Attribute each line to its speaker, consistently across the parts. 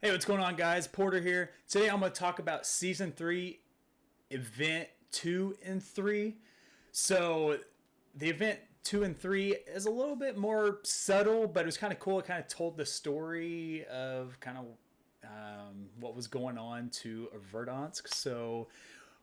Speaker 1: Hey, what's going on, guys? Porter here. Today I'm going to talk about Season 3, Event 2 and 3. So, the Event 2 and 3 is a little bit more subtle, but it was kind of cool. It kind of told the story of kind of what was going on to Verdansk. So,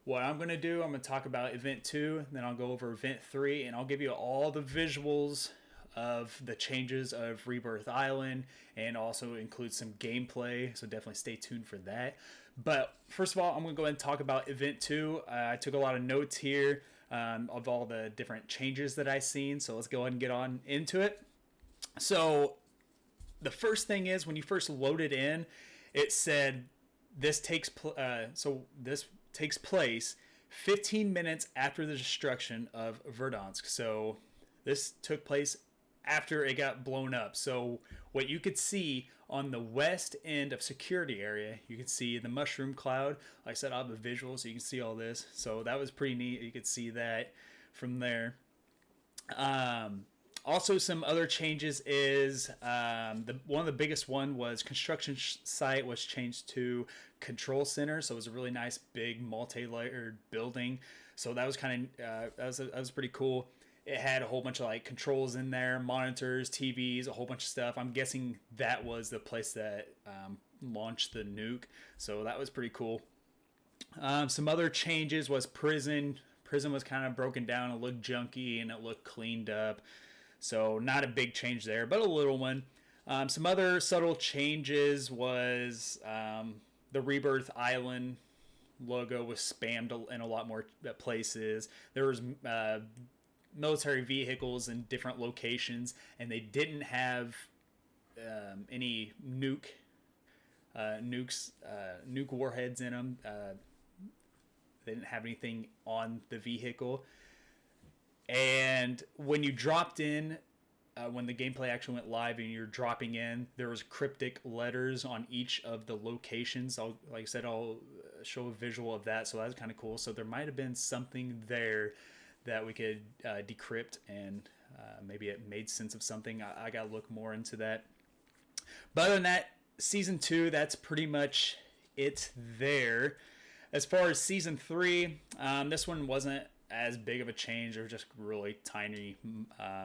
Speaker 1: what I'm going to do, I'm going to talk about Event 2, then I'll go over Event 3, and I'll give you all the visuals of the changes of Rebirth Island and also include some gameplay, so definitely stay tuned for that. But first of all, I'm going to go ahead and talk about Event 2. I took a lot of notes here of all the different changes that I've seen, so let's go ahead and get on into it. So the first thing is, when you first loaded in, it said this takes place 15 minutes after the destruction of Verdansk. So this took place after it got blown up. So what you could see on the west end of security area, you could see the mushroom cloud. Like I said, I'll have the visuals so you can see all this. So that was pretty neat. You could see that from there. Also, some other changes is one of the biggest one was construction site was changed to control center. So it was a really nice big multi-layered building. So that was kind of that was pretty cool. It had a whole bunch of like controls in there, monitors, TVs, a whole bunch of stuff. I'm guessing that was the place that launched the nuke. So that was pretty cool. Some other changes was prison. Prison was kind of broken down. It looked junky and it looked cleaned up. So not a big change there, but a little one. Some other subtle changes was the Rebirth Island logo was spammed in a lot more places. There was military vehicles in different locations, and they didn't have any nuke warheads in them. They didn't have anything on the vehicle. And when you dropped in, when the gameplay actually went live and you're dropping in, there was cryptic letters on each of the locations. Like I said, I'll show a visual of that, so that's kind of cool. So there might have been something there that we could decrypt, and maybe it made sense of something. I got to look more into that. But other than that, Season 2, that's pretty much it there. As far as Season 3, this one wasn't as big of a change. There were just really tiny,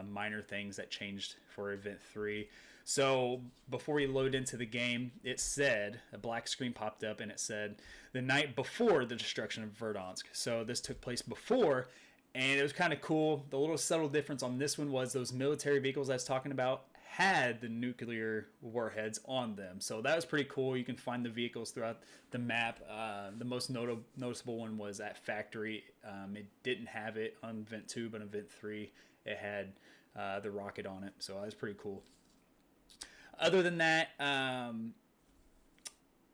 Speaker 1: minor things that changed for Event 3. So before we load into the game, it said, a black screen popped up, and it said, the night before the destruction of Verdansk. So this took place before, and it was kind of cool. The little subtle difference on this one was those military vehicles I was talking about had the nuclear warheads on them. So that was pretty cool. You can find the vehicles throughout the map. The most noticeable one was at Factory. It didn't have it on Event 2, but on Event 3 it had the rocket on it. So that was pretty cool. Other than that,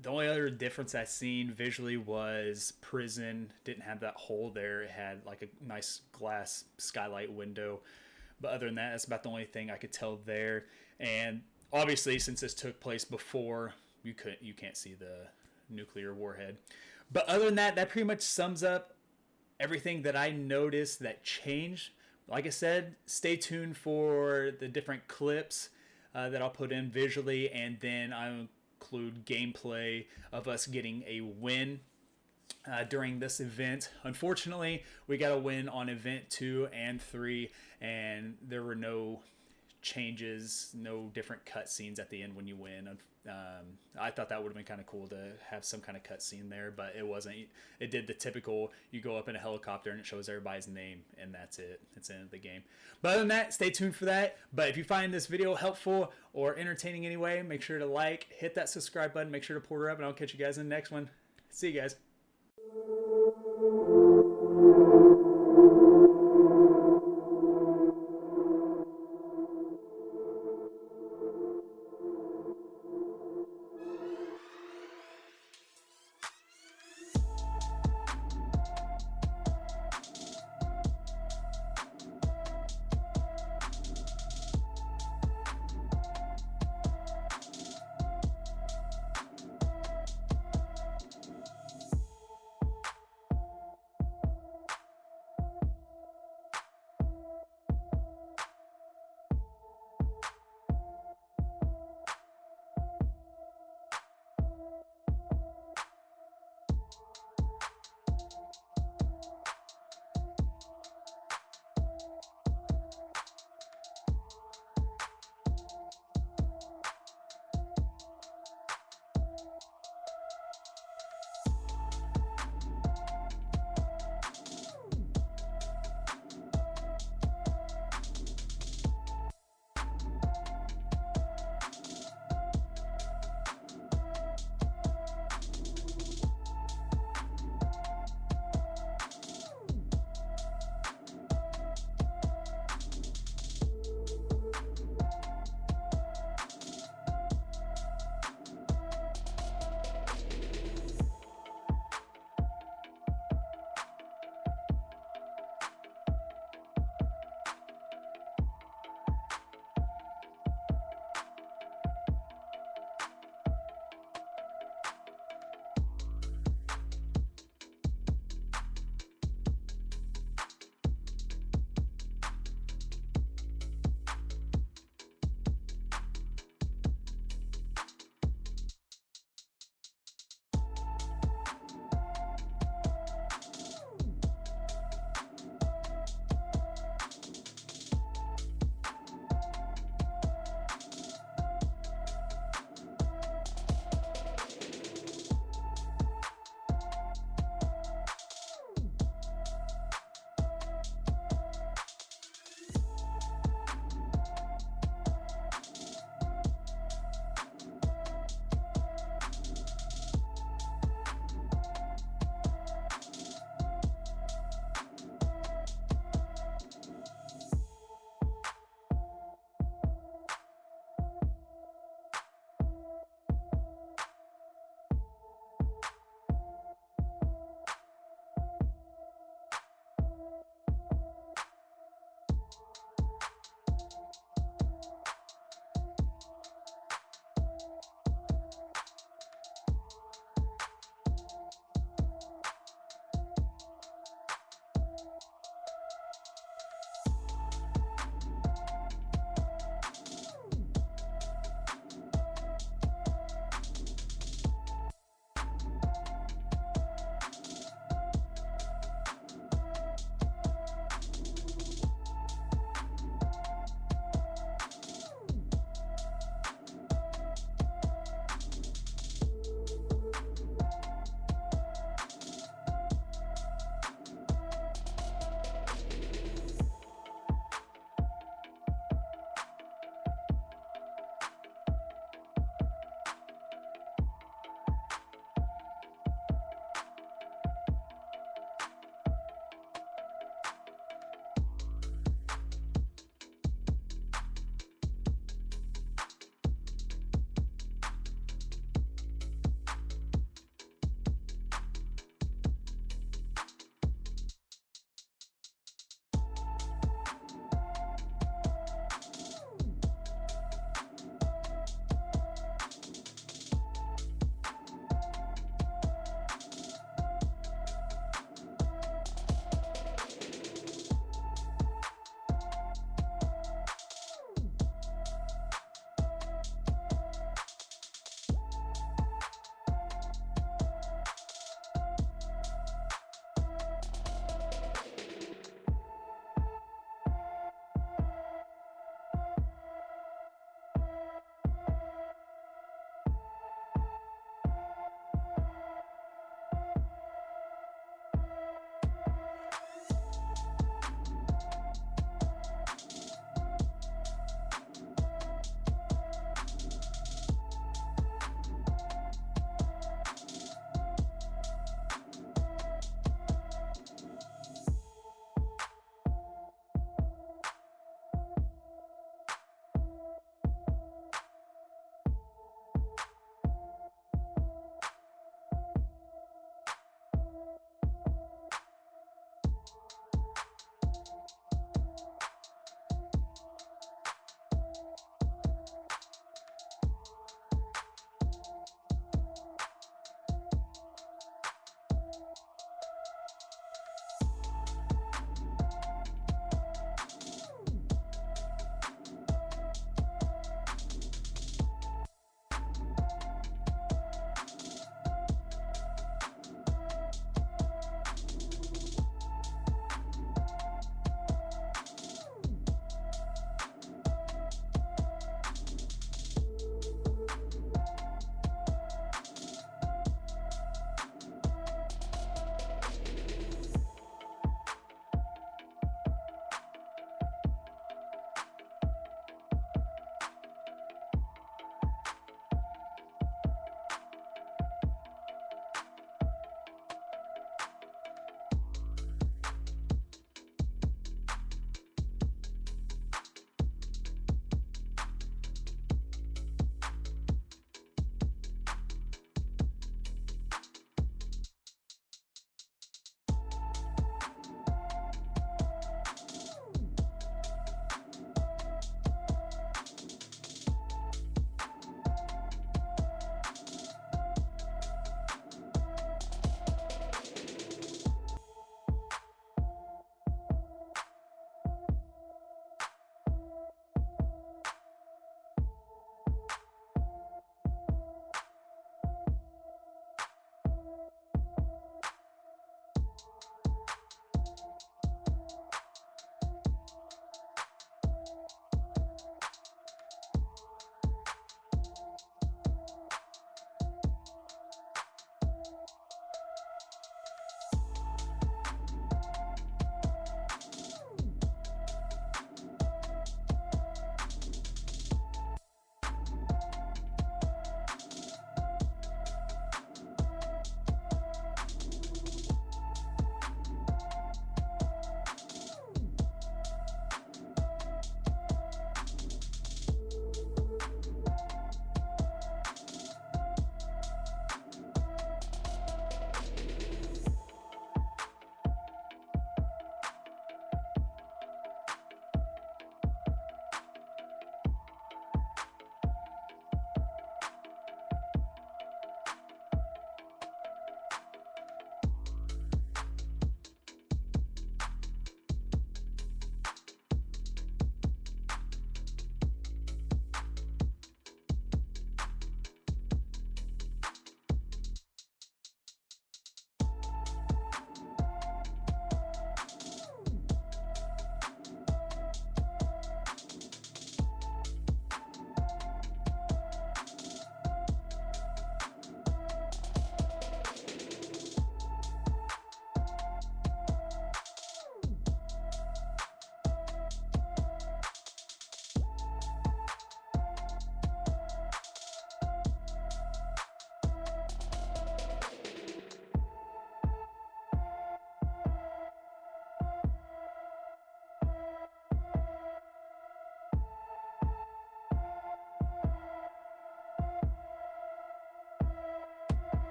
Speaker 1: the only other difference I seen visually was prison didn't have that hole there. It had like a nice glass skylight window. But other than that, that's about the only thing I could tell there. And obviously, since this took place before, you can't see the nuclear warhead. But other than that, that pretty much sums up everything that I noticed that changed. Like I said, stay tuned for the different clips that I'll put in visually, and then I'll include gameplay of us getting a win during this event. Unfortunately, we got a win on Event 2 and 3, and there were no changes, no different cutscenes at the end when you win. I thought that would have been kind of cool to have some kind of cutscene there, but it wasn't. It did the typical, you go up in a helicopter and it shows everybody's name, and that's it. It's the end of the game. But other than that, stay tuned for that. But if you find this video helpful or entertaining anyway, make sure to like, hit that subscribe button, make sure to Porter up, and I'll catch you guys in the next one. See you guys.